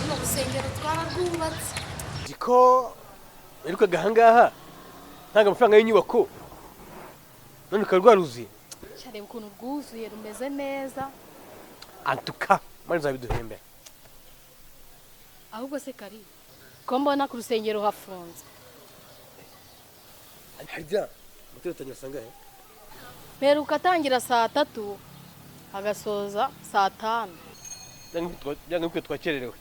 Runo rusengero twararwubatse. Ziko wirukaga ahangaha ntago amafaranga y'inyubako none ukaba rwaruzuye. Reba ukuntu rwuzuye rumeze neza. Antuka mari nzabiduhembera. Ahubwo se Kari, ko mbona ku rusengero hafunze. Harya mutero tangira sangahe? Mperuka atangira saa 3 agasoza saa 5. Byanga bikwe twakererewe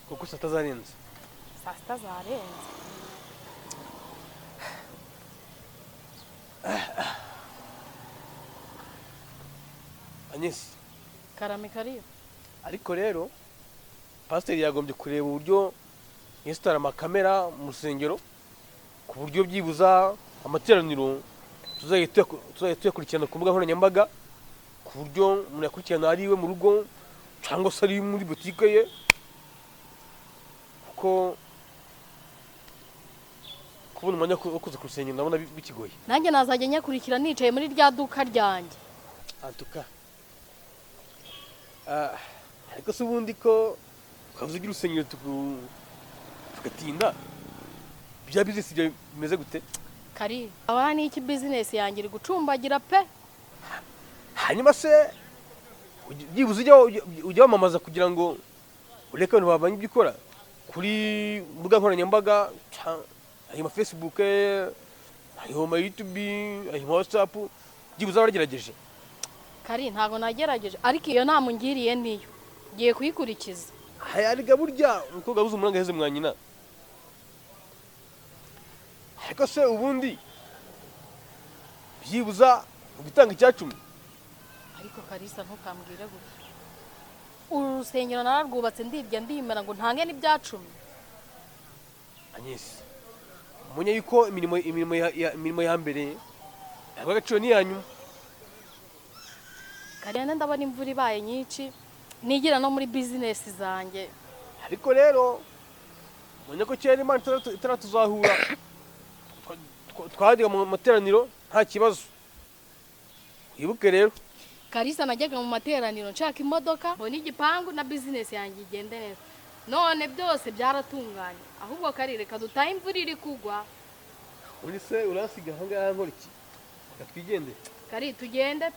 kuko saa tazarenze. Saa 6 zarenze. Agnes, Karame Kari. ariko rero pasiteri yagombye kureba uburyo yesitara amakamera mu rusengero ku buryo byibuza amateraniro tuzahita tuyakurikirana ku mbuga nkoranyambaga ku buryo umuntu yakurikirana ari iwe mu rugo cyangwa se ari muri butike ye, kuko kubona umwanya wo kuza ku rusengero ndabona bikigoye. Nanjye nazajya nyakurikira nicaye muri rya duka ryanjye. Antuka ariko se ubundi ko ukavuze ugira urusengero tugatinda bya business byawe bimeze gute? Kari, abana ni iki business yanjye iri gucumbagira pe? Hanyuma se byibuze ujya wamamaza kugira ngo ureke abantu babanye ibyo ukora kuri mbuga nkoranyambaga, ayo ma Facebook, ayo ma YouTube, ayo ma WhatsApp, byibuze waragerageje? Kari, ntago nagerageje, ariko iyo nta mungiriye niyo ngiye kuyikurikiza. Hayariga burya umukobwa abuze umuranga heze mwanyina. Ariko se ubundi byibuza ugitanga icyacumi? Ariko Karisa ntukambwire gutya. Uru rusengero nararwubatse ndirya ndimera ngo ntange n'ibyacumi. Agnes, umenye yuko imirimo ya mbere ntabwo agaciro ni yanyu. Kariya ndabona imvura ibaye nyinshi nigira no muri business zanjye. Ariko rero umenye ko cyane Imana itaratuzahura twahadiga mu materaniro nta kibazo. Wibuke rero Karisa najyaga mu materaniro nshaka imodoka mbona igipangu na business yanjye igende neza, none byose byaratunganye. Ahubwo Kari, reka dutahe imvura iri kugwa. uri se urasiga ahangaha nkora iki? Twigende Kari, tugende.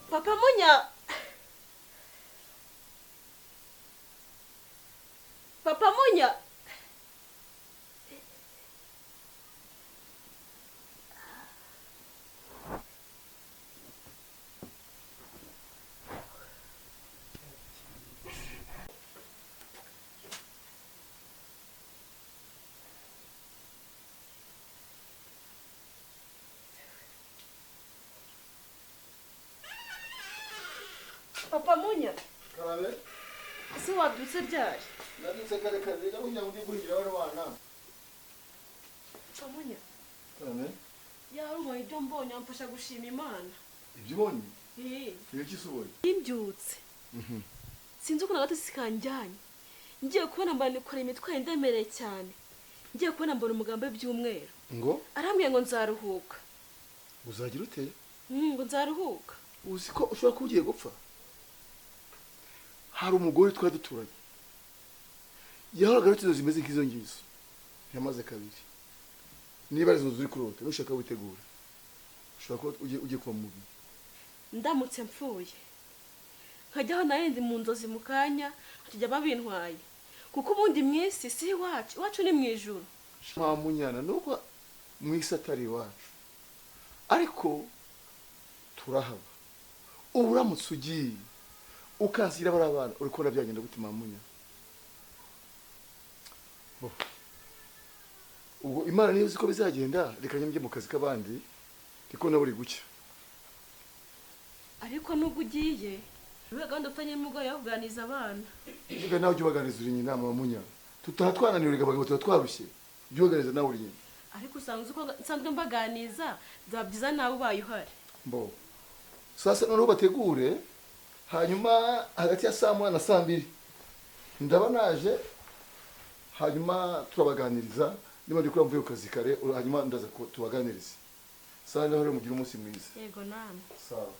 Papa Munya. Papa Munya. Papa Munya. Karame. ese wabyutse ryari? Nabyutse kare kare nabunya ndi guhingira abana. Papa Munya, None yarumwe ibyo mbonye amfasha gushima Imana. ibyo ubonye? Eh, Iyo kisubonye? imbyutse. Sinzi uko nagatisi kanjyanye. Ngiye kubona mbana nikora imitwaye ndemereye cyane. Ngiye kubona mbona umugambo w'ibyumweru. Ngo Arambwiye ngo nzaruhuka. uzagira ute? Ngo nzaruhuka. Uzi ko ushobora kuba ugiye gupfa? Hari umugore twari duturanye. Yahoraga afite inzozi zimeze nk'izo ngizo. Yamaze kabiri. Niba ari inzozi uri kurota, nushaka witegura. Ushobora kuba ugiye kuba mubi. Ndamutse mpfuye. Nkajyaho narindi mu nzozi mu kanya, hatujya babintwaye. Kuko ubundi mwisi si iwacu ni mu ijuru. Munyana nuko mwisi atari iwacu. Ariko turahaba. Uramutse ugiye ukansira barabana uri kubona byagenda gute Munya? Ubwo Imana niyo uzi ko bizagenda, reka njye mu kazi k'abandi ndiko na buri gucya. Ariko nubwo ugiye, rwego gahunda ufitanye n'umugore yo kuganiriza abana. Niga nawe ujye ubaganiza uri nyina Munya. Tutaha twananiwe abagabo tuba twarushye. Ujye ubaganiza nawe uri nyina. Ariko usanzwe uko nsanzwe mbaganiza, byaba byiza nawe ubaye uhari. Mbo. Sasa noneho bategure hanyuma hagati ya saa moya na saa mbiri ndaba naje hanyuma turabaganiriza niba ndi kuramvuye ku kazi kare hanyuma ndaza tubaganirize. Sasa ngaho mugira umunsi mwiza. Yego namwe. Sawa.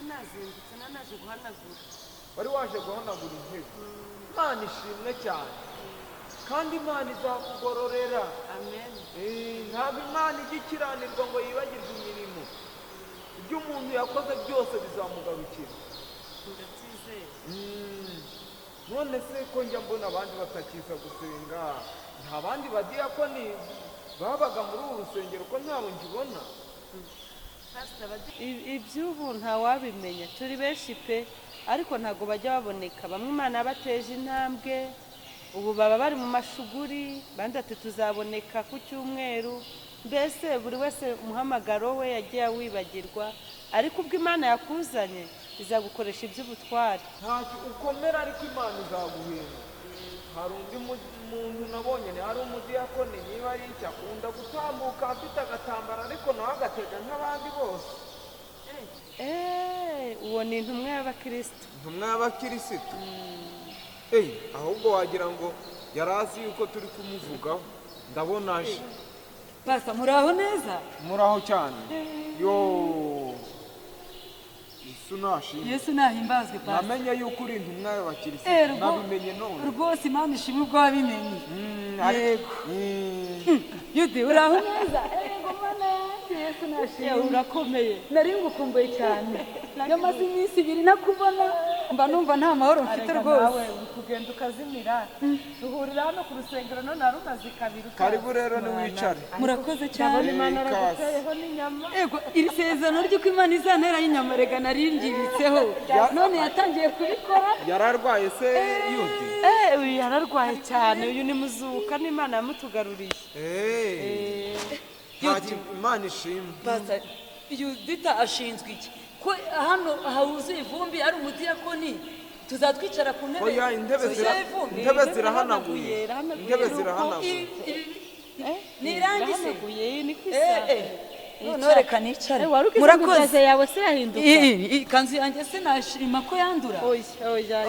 nazindutse nanaje guhanagura. wari waje guhanagura intebe. Imana ishimwe cyane kandi Imana izakugororera. Amen. Ntabwo Imana ijya ikiranirwa ngo yibagirwe imirimo. Ibyo umuntu yakoze byose bizamugarukira. Ndabyizeye. None se ko njya mbona abandi batakiza gusenga, nta bandi badiyakoni babaga muri uru rusengero ko ntabo nkibona? Iby'ubu ntawabimenya, turi benshi pe, ariko ntabwo bajya baboneka. Bamwe Imana yabateje intambwe, ubu baba bari mu mashuguri, bandi ati tuzaboneka ku cyumweru. Mbese buri wese umuhamagaro we yagiye awibagirwa, ariko ubwo Imana yakuzanye izagukoresha iby'ubutware. Ntacyo ukomera ariko Imana izaguhemba. Hari undi muntu nabonye, ni hari umudiyakoni niba ari icyo akunda gutambuka afite agatambaro ariko nawe agatega nk'abandi bose. Uwo ni intumwa y'abakirisitu. Intumwa y'abakirisitu? Ahubwo wagira ngo yari azi yuko turi kumuvugaho. Ndabona aje. Pasa, muraho neza? Muraho cyane. Yo, Yesu nashimwe. Yesu nahimbazwe pastor. Namenye yuko uri intumwa y'abakirisitu. Rwo- Nabimenye none. Rwose Imana ishimwe ubwo wabimenye. Yego. Yude uraho neza? Yego mana. Yesu nashimwe. Urakomeye. Nari ngukumbuye cyane. Yamaze iminsi 2 nakubona. Mba numva nta mahoro mfite rwose. Nawe kugenda ukazimira. Duhurira hano ku rusengero none arumaze 2. Karibu rero ni wicare. Murakoze cyane. Imana araguteyeho n'inyama. Ego iri sezerano ry'uko Imana izantera y'inyama rega narindibitseho. None yatangiye kubikora. Yararwaye se Yude? Uyu yararwaye cyane, uyu ni muzuka n'Imana yamutugaruriye. Imana ishimwe. Pastor Yudita ashinzwe iki? Ko hano hawuzuye ivumbi ari umudiyakoni tuzatwicara ku ntebe. Oya intebe zirahanaguye. Intebe zirahanaguye. Nirangise. Ni kwisa. None reka nicare. Murakoze yawe se yahinduka. Ikanzu yanjye sinashima ko yandura.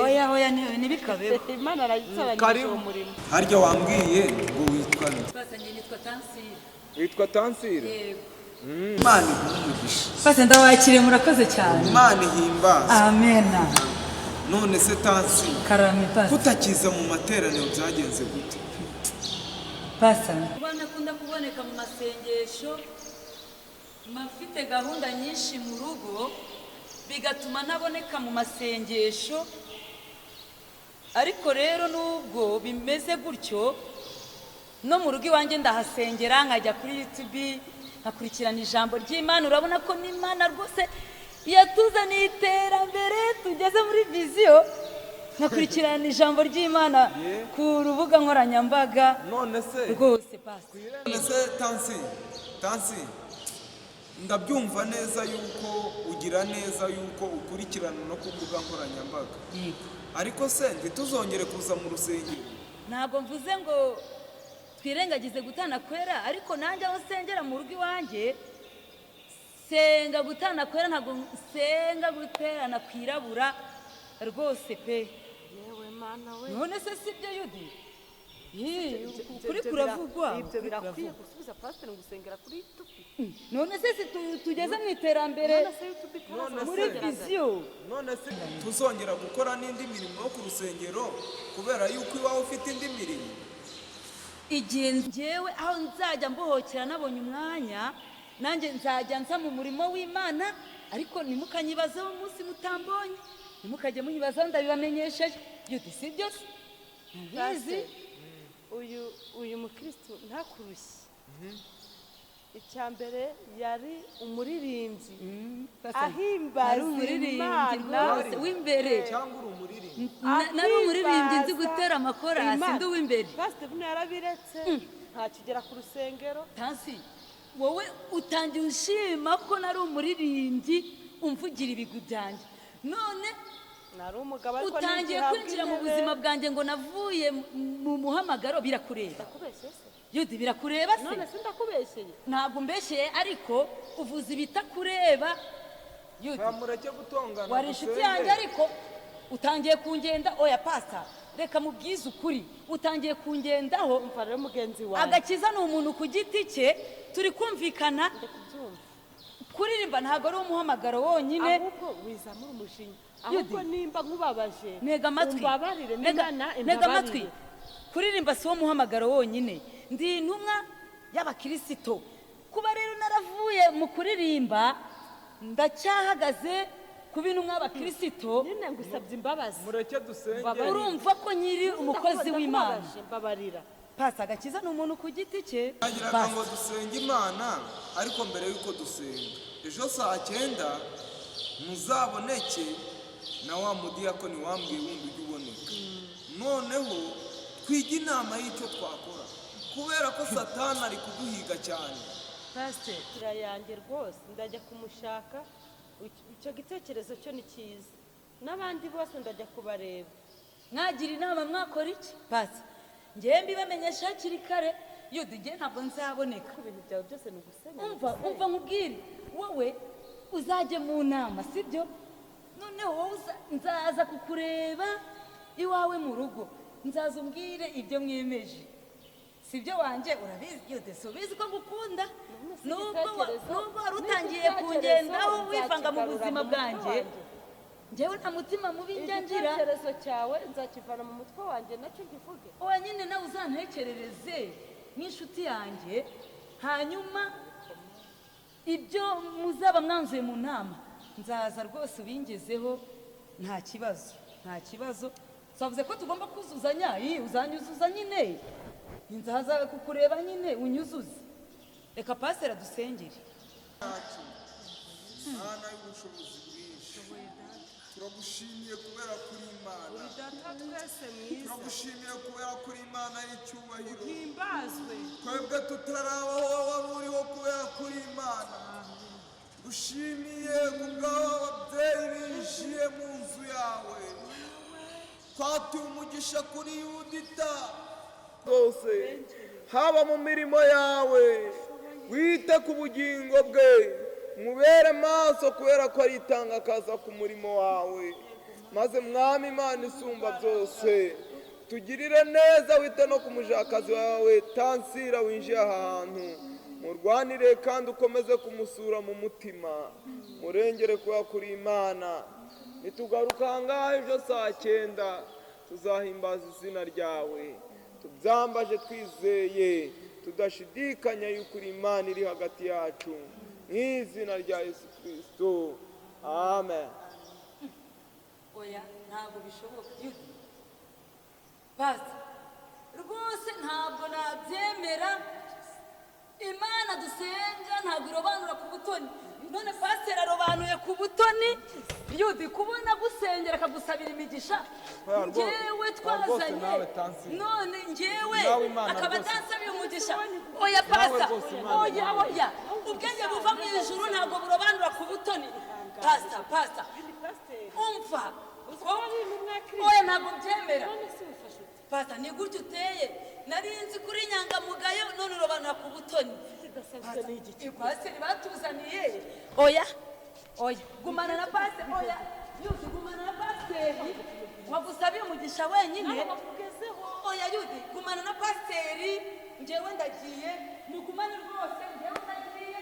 Oya nibikabeho. Imana arayitsobanyije umurimo. Harya wambwiye ngo witwa nde? Pastor nitwa Tansire. Witwa Tansire? Yego. Imana igumugisha. Pastor ndawakiriye murakoze cyane. Imana ihimbaza. Amen. None se Tansire, Karame Pastor. kutakiza mu materaniro byagenze gute? Pastor kubana kunda kuboneka mu masengesho mafite gahunda nyinshi mu rugo bigatuma naboneka mu masengesho, ariko rero nubwo bimeze gutyo no mu rugo iwanjye ndahasengera nkajya kuri YouTube nkakurikirana ijambo ry'Imana. Urabona ko n'Imana rwose yatuzaniye iterambere tugeze muri viziyo, nkakurikirana ijambo ry'Imana ku rubuga nkoranyambaga. None se rwose Pastor. None se Tansire, ndabyumva neza yuko ugira neza yuko ukurikirana no ku rubuga nkoranyambaga. Ariko se ntituzongere kuza mu rusengero? Ntabwo mvuze ngo twirengagize gutana kwera, ariko nanjye aho nsengera mu rugo iwanjye senga gutana kwera, ntabwo senga guterana kwirabura rwose pe. Yewe mana we. None se sibyo Yudi? Kuri kuravugwa. Ibyo birakwiye gusubiza pastor ngusengera kuri YouTube. None se tugeze mu iterambere muri viziyo. None se tuzongera gukora n'indi mirimo yo ku rusengero kubera yuko iwawe ufite indi mirimo? Igihe njyewe aho nzajya mbohokera nabonye umwanya nanjye nzajya nza mu murimo w'Imana, ariko nimukanyibazaho umunsi mutambonye, nimukajye munyibazaho ndabibamenyesheje. Yude sibyo se? Ntizi uyu mukristo ntakurushye. Icyambere yari umuririmbyi ahimbaza umuririmbyi rwose w'imbere. Cyangwa uri umuririmbyi? Nari umuririmbyi nzi gutera amakorasi ndi uw'imbere. Pastor buno yarabiretse ntakigera ku rusengero. Tansi wowe utangiye ushima ko nari umuririmbyi umvugira ibigwi byanjye, none nari umugabo ariko utangiye kwinjira mu buzima bwanjye ngo navuye mu muhamagaro. Birakureba Yude? Birakureba se? None sindakubeshyeye. Ntabwo mbeshyeye, ariko uvuze ibitakureba Yude. Mureke gutongana. Wari inshuti yanjye ariko utangiye kungenda. Oya Pastor reka mubwize ukuri, utangiye kungendaho. Umva rero mugenzi wawe, Agakiza ni umuntu ku giti cye, turi kumvikana. Kuririmba ntabwo ari umuhamagaro wonyine, ahubwo wizamura umushinya. Ahubwo nimba nkubabaje ntega amatwi, umbabarire n'Imana ntega amatwi. Kuririmba si wo muhamagaro wonyine, ndi intumwa y'abakirisito. Kuba rero naravuye mu kuririmba ndacyahagaze ku bintu mw'abakirisito. nyine ngusabye imbabazi. Mureke dusenge. Urumva ko nyiri umukozi w'Imana. Mbabarira Pastor Agakiza ni umuntu ku giti cye. Nagiraga ngo dusenge Imana, ariko mbere yuko dusenga ejo saa 9 muzaboneke na wa mudiyakoni wambwiye wundi ujya uboneka. Noneho twiga inama y'icyo twakora kubera ko Satani ari kuduhiga cyane. Pastor turayange rwose ndajya kumushaka. Icyo gitekerezo cyo ni cyiza, n'abandi bose ndajya kubareba. Mwagira inama mwakora iki? Pastor njyewe mbibamenyesha hakiri kare. Yude njye ntabwo nzaboneka. Ibintu byawe byose ni ugusenya. Umva nkubwire, wowe uzajye mu nama sibyo? Noneho wowe nzaza kukureba iwawe mu rugo, nzaza umbwire ibyo mwemeje sibyo wanjye. Urabizi Yude, subizi ko ngukunda. nubwo wari utangiye kungendaho wivanga mu buzima bwanjye njyewe nta mutima mubi njya ngira. igitekerezo cyawe nzakivana mu mutwe wanjye nacyo nkivuge. wowe nyine nawe uzantekerereze nk'inshuti yanjye, hanyuma ibyo muzaba mwanzuye mu nama nzaza rwose ubingezeho, nta kibazo. twavuze ko tugomba kuzuzanya, uzanyuzuza nyine, nzaza kukureba nyine unyuzuze. reka pasiteri adusengere. Mana y'ubushobozi bwinshi, turagushimiye kubera kuri Imana, turagushimiye kubera kuri Imana y'icyubahiro, twebwe tutarabaho wari uriho kubera kuri Imana. Dushimiye kubw'aba babyeyi binjiye mu nzu yawe, twatuye umugisha kuri Yudita rwose, haba mu mirimo yawe, wite ku bugingo bwe, mubere maso kubera ko aritanga akaza ku murimo wawe, maze mwami Imana isumba byose tugirire neza, wite no ku mujakazi wawe Tansira winjiye aha hantu, murwanire kandi ukomeze kumusura mu mutima, murengere kuba kuri Imana. nitugaruka ahangaha ejo saa 9 tuzahimbaza izina ryawe, tubyambaje twizeye tudashidikanya yuko uri Imana iri hagati yacu, n'izina rya Yesu Kristo, amen. oya ntabwo bishoboka basi rwose ntabwo nabyemera. Imana dusenga ntabwo irobanura ku butoni, none pasiteri arobanuye ku butoni. Yudi kubona gusengera akagusabira imigisha, njyewe twazanye none njyewe akaba atansabira umugisha. oya pasta, oya ubwenge buva mu ijuru ntabwo burobanura ku butoni. pasta umva, oya ntabwo byemera. pasta ni gutyo uteye, nari nzi kuri nyangamugayo, none urobanura ku butoni. pasiteri batuzaniye. oya gumana na pasiteri, oya Yudi gumana na pasiteri, wagusabiye umugisha wenyine. oya Yudi gumana na pasiteri, njyewe ndagiye, mugumane rwose, njyewe ndagiye.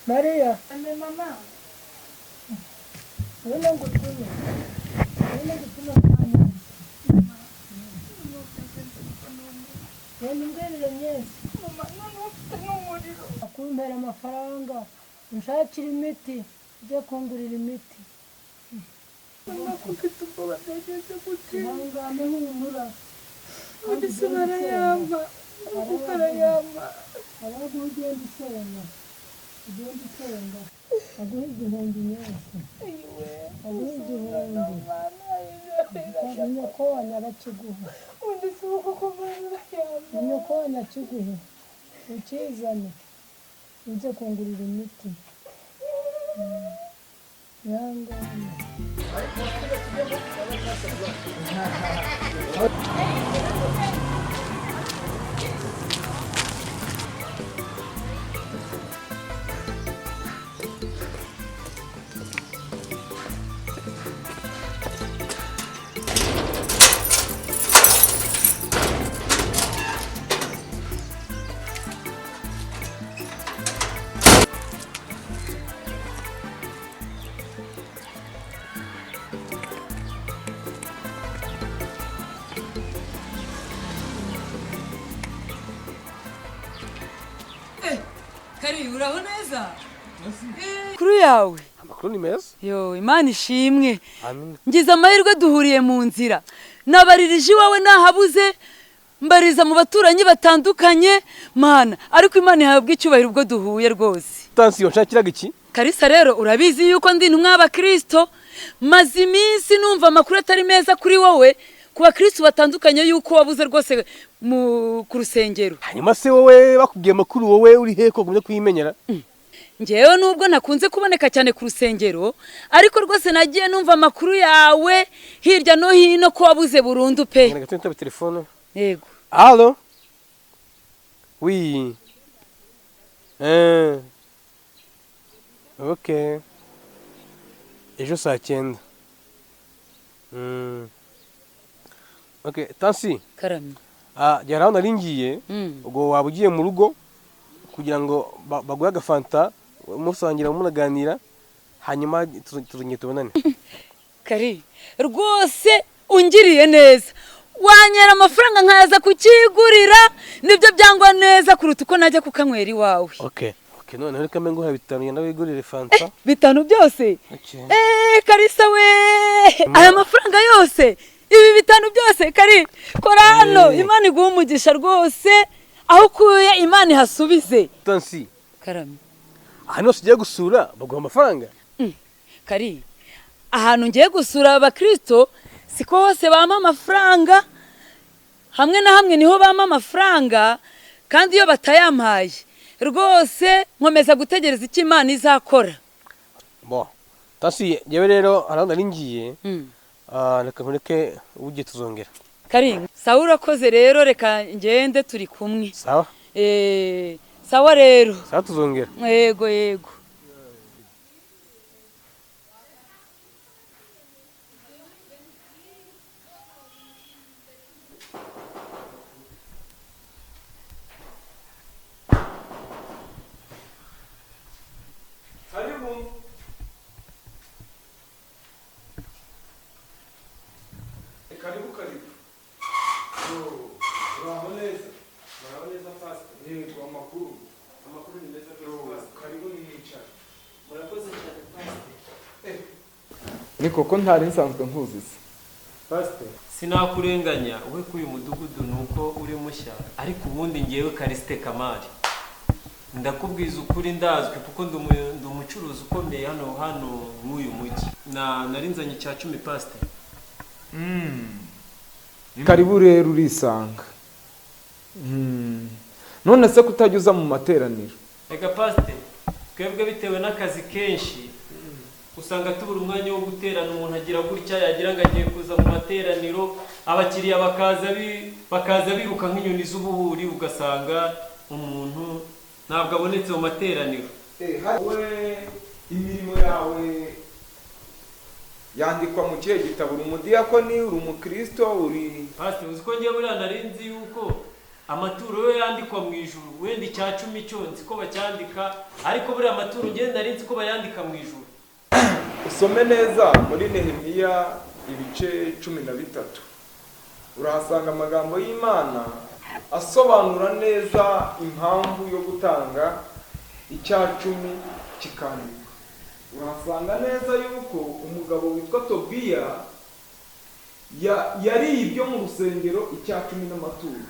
Maria. Ame mama. Wala ngutume. Kana. Ngere nyesi. Mama n'umuriro. Akumpera amafaranga. Nshakira imiti. Ujye kungurira imiti. Mama kufite ubwoba byageze gute? Ngane humura. Udi sibara yamba. Barayamba. Abantu ugenda usenga. Ugenda usenga. Aguhe igihumbi nyose. Aguhe igihumbi. Nyoko wanyarakiguha. Undi sibuko kumara yamba. Nyoko wanyakiguhe. Ukizane. Ujye kungurira imiti. Yangane. Kari uraho neza? Kuru yawe. Amakuru ni meza. Yo, Imana ishimwe. Amen. Ngize amahirwe duhuriye mu nzira. Nabaririje iwawe nahabuze, mbariza mu baturanyi batandukanye, Mana, ariko Imana ihabwa icyubahiro ubwo duhuye rwose. Tansiyo nshakiraga iki? Karisa rero urabizi yuko ndi intumwa y'Abakristo, maze iminsi numva amakuru atari meza kuri wowe, ku bakristo batandukanye yuko wabuze rwose ku rusengero. Hanyuma se wowe bakubwiye amakuru, wowe uri he ko gumye kuyimenyera? ngewe nubwo nakunze kuboneka cyane ku rusengero ariko rwose nagiye numva amakuru yawe hirya no hino ko wabuze burundu pe. Ngira gatatu telefone. Yego. Allo? Oui. Ok. Ejo saa 9. Ok, Tansi. Karame. Jyaraho nari ngiye ubwo waba ugiye mu rugo kugira ngo baguhe agafanta musangira munaganira hanyuma tuzongera tubonane. Kari rwose ungiriye neza wanyera amafaranga nkaza kukigurira nibyo byangwa neza kuruta uko najya kukanywera iwawe. Okay none reka mbe nguha 5 yenda wigurire fanta. 5 byose? Okay. Karisa we aya mafaranga yose ibi 5 byose Kari kora hano Imana iguha umugisha rwose aho kuye Imana ihasubize. Tansi. Karame. Hano sigiye gusura baguha amafaranga. Kari ahantu ngiye gusura abakristo siko hose bama amafaranga hamwe na hamwe niho bama amafaranga kandi iyo batayampaye rwose nkomeza gutegereza icyo Imana izakora. Bo Tansi yewe rero aranda nari ngiye reka nkureke uje tuzongera. Kari sawa urakoze rero reka ngende turi kumwe. Sawa. Sawa rero. Sawa tuzongera. Yego. Karibu. Uraho neza fast. Yego amakuru ni meza fast. Karibu nicara. Murakoze cyane fast. Ni koko ntari nsanzwe nkuzize. Fast. Sinakurenganya we kuyu mudugudu nuko uri mushya ariko ubundi ngewe Kariste Kamari. Ndakubwiza ukuri ndazwi kuko ndi umucuruzi ukomeye hano mw'uyu mujyi. Narinzanye cya 10 fast. Karibu rero urisanga. None se kutajya mu materaniro? Ega paste twebwe bitewe n'akazi kenshi usanga tubura umwanya wo guterana umuntu agira gutya yagira ngo agiye kuza mu materaniro abakiriya bakaza biruka nk'inyoni z'ubuhuri ugasanga umuntu ntabwo abonetse mu materaniro. We imirimo yawe yandikwa mu kihe gitabo? Uri umudiyakoni, uri umukristo, uri Pastor uzi ko ngiye buriya narinzi yuko amaturo yo yandikwa mu ijuru wenda icya 10 cyo nzi ko bacyandika ariko buriya amaturo ngiye narinzi ko bayandika mu ijuru. Usome neza muri Nehemiya ibice 13 urahasanga amagambo y'Imana asobanura neza impamvu yo gutanga icya 10 kikandikwa. Urasanga neza yuko umugabo witwa Tobiya yari ibyo mu rusengero icya 10 n'amaturo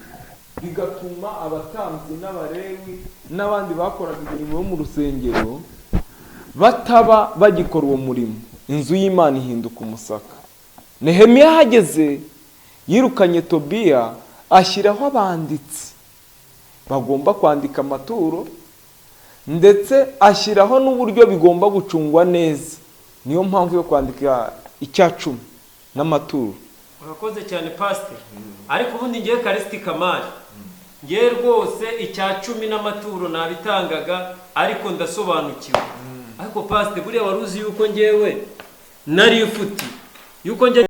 bigatuma abatambyi n'abarewi n'abandi bakoraga imirimo yo mu rusengero bataba bagikora uwo murimo. Inzu y'Imana ihinduka umusaka. Nehemiya hageze yirukanye Tobiya ashyiraho abanditsi bagomba kwandika amaturo ndetse ashyiraho n'uburyo bigomba gucungwa neza. Niyo mpamvu yo kwandika icya 10 n'amaturo. Urakoze cyane pastor. Ariko ubundi ngiye Kariste Kamari ngiye rwose icya 10 n'amaturo nabitangaga ariko ndasobanukiwe. Ariko pastor buriya waruzi yuko ngewe nari ufuti yuko nge